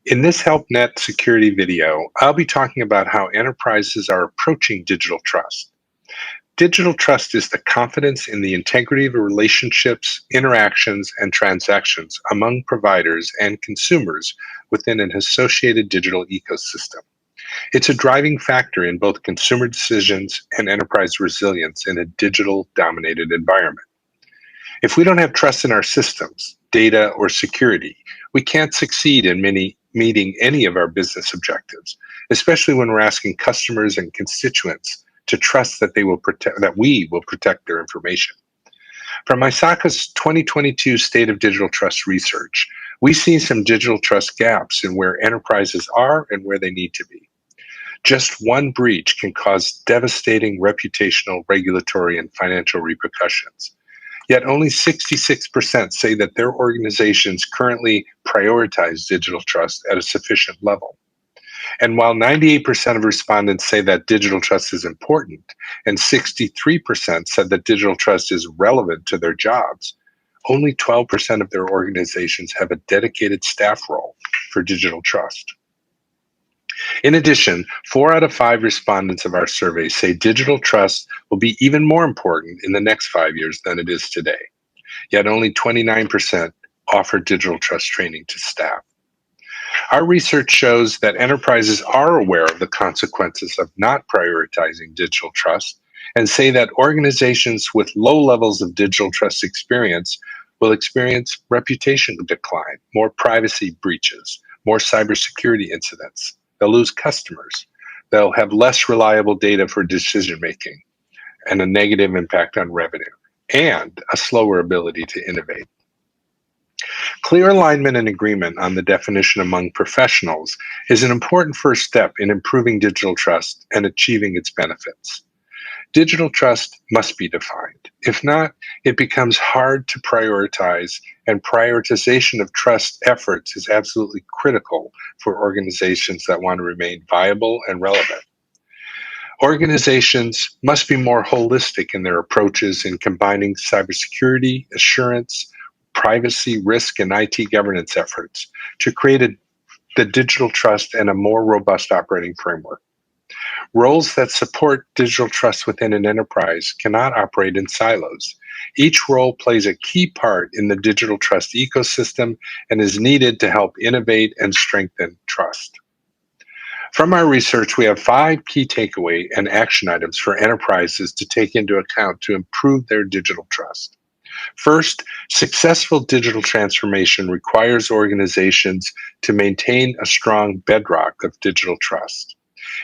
In this HelpNet security video, I'll be talking about how enterprises are approaching digital trust. Digital trust is the confidence in the integrity of relationships, interactions, and transactions among providers and consumers within an associated digital ecosystem. It's a driving factor in both consumer decisions and enterprise resilience in a digital dominated environment. If we don't have trust in our systems, data, or security, we can't succeed in meeting any of our business objectives, especially when we're asking customers and constituents to trust that we will protect their information. From ISACA's 2022 State of Digital Trust research, we see some digital trust gaps in where enterprises are and where they need to be. Just one breach can cause devastating reputational, regulatory, and financial repercussions. Yet only 66% say that their organizations currently prioritize digital trust at a sufficient level. And while 98% of respondents say that digital trust is important, and 63% said that digital trust is relevant to their jobs, only 12% of their organizations have a dedicated staff role for digital trust. In addition, 4 out of 5 respondents of our survey say digital trust will be even more important in the next 5 years than it is today. Yet only 29% offer digital trust training to staff. Our research shows that enterprises are aware of the consequences of not prioritizing digital trust and say that organizations with low levels of digital trust experience will experience reputation decline, more privacy breaches, more cybersecurity incidents. They'll lose customers. They'll have less reliable data for decision making and a negative impact on revenue and a slower ability to innovate. Clear alignment and agreement on the definition among professionals is an important first step in improving digital trust and achieving its benefits. Digital trust must be defined. If not, it becomes hard to prioritize, and prioritization of trust efforts is absolutely critical for organizations that want to remain viable and relevant. Organizations must be more holistic in their approaches in combining cybersecurity, assurance, privacy, risk, and IT governance efforts to create the digital trust and a more robust operating framework. Roles that support digital trust within an enterprise cannot operate in silos. Each role plays a key part in the digital trust ecosystem and is needed to help innovate and strengthen trust. From our research, we have 5 key takeaway and action items for enterprises to take into account to improve their digital trust. First, successful digital transformation requires organizations to maintain a strong bedrock of digital trust.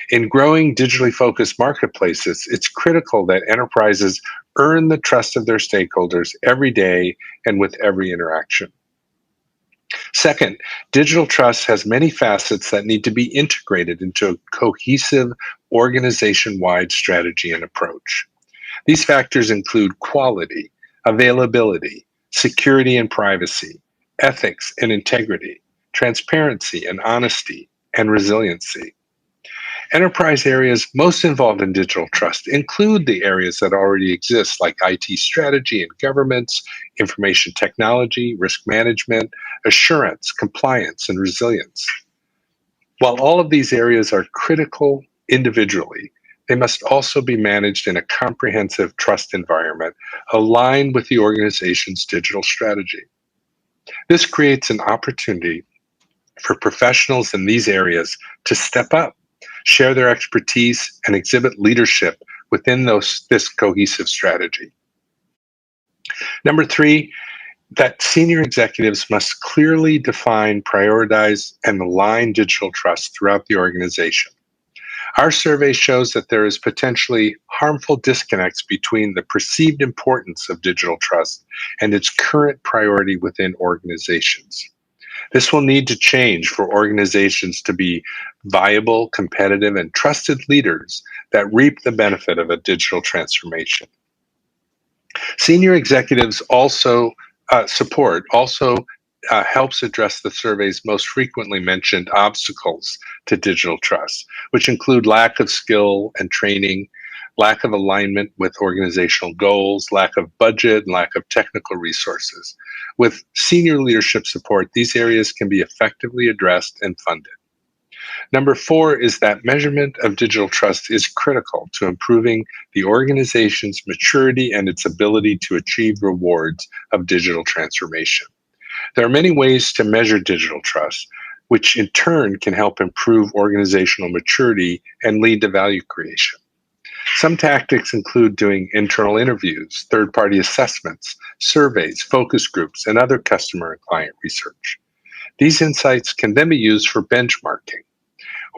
In growing digitally focused marketplaces, it's critical that enterprises earn the trust of their stakeholders every day and with every interaction. Second, digital trust has many facets that need to be integrated into a cohesive organization-wide strategy and approach. These factors include quality, availability, security and privacy, ethics and integrity, transparency and honesty, and resiliency. Enterprise areas most involved in digital trust include the areas that already exist, like IT strategy and governance, information technology, risk management, assurance, compliance, and resilience. While all of these areas are critical individually, they must also be managed in a comprehensive trust environment aligned with the organization's digital strategy. This creates an opportunity for professionals in these areas to step up, share their expertise, and exhibit leadership within this cohesive strategy. Number 3, that senior executives must clearly define, prioritize, and align digital trust throughout the organization. Our survey shows that there is potentially harmful disconnects between the perceived importance of digital trust and its current priority within organizations. This will need to change for organizations to be viable, competitive, and trusted leaders that reap the benefit of a digital transformation. Senior executives support helps address the survey's most frequently mentioned obstacles to digital trust, which include lack of skill and training, lack of alignment with organizational goals, lack of budget, and lack of technical resources. With senior leadership support, these areas can be effectively addressed and funded. Number 4 is that measurement of digital trust is critical to improving the organization's maturity and its ability to achieve rewards of digital transformation. There are many ways to measure digital trust, which in turn can help improve organizational maturity and lead to value creation. Some tactics include doing internal interviews, third-party assessments, surveys, focus groups, and other customer and client research. These insights can then be used for benchmarking.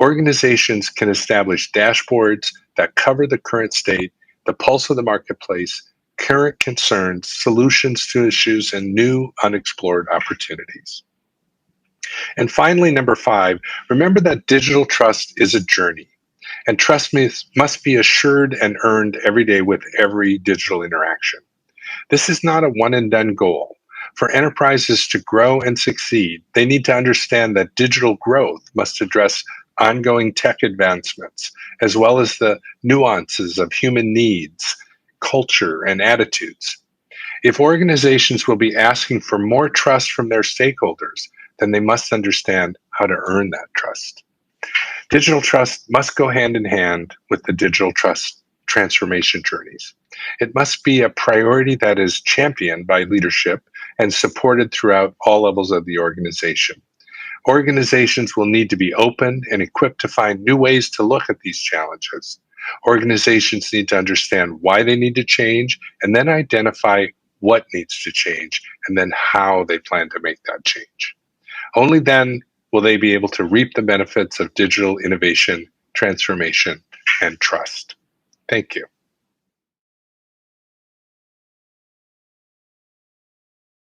Organizations can establish dashboards that cover the current state, the pulse of the marketplace, current concerns, solutions to issues, and new unexplored opportunities. And finally, number 5, remember that digital trust is a journey, and trust must be assured and earned every day with every digital interaction. This is not a one and done goal. For enterprises to grow and succeed, they need to understand that digital growth must address ongoing tech advancements, as well as the nuances of human needs, culture, and attitudes. If organizations will be asking for more trust from their stakeholders, then they must understand how to earn that trust. Digital trust must go hand in hand with the digital trust transformation journeys. It must be a priority that is championed by leadership and supported throughout all levels of the organization. Organizations will need to be open and equipped to find new ways to look at these challenges. Organizations need to understand why they need to change and then identify what needs to change and then how they plan to make that change. Only then will they be able to reap the benefits of digital innovation, transformation, and trust. Thank you.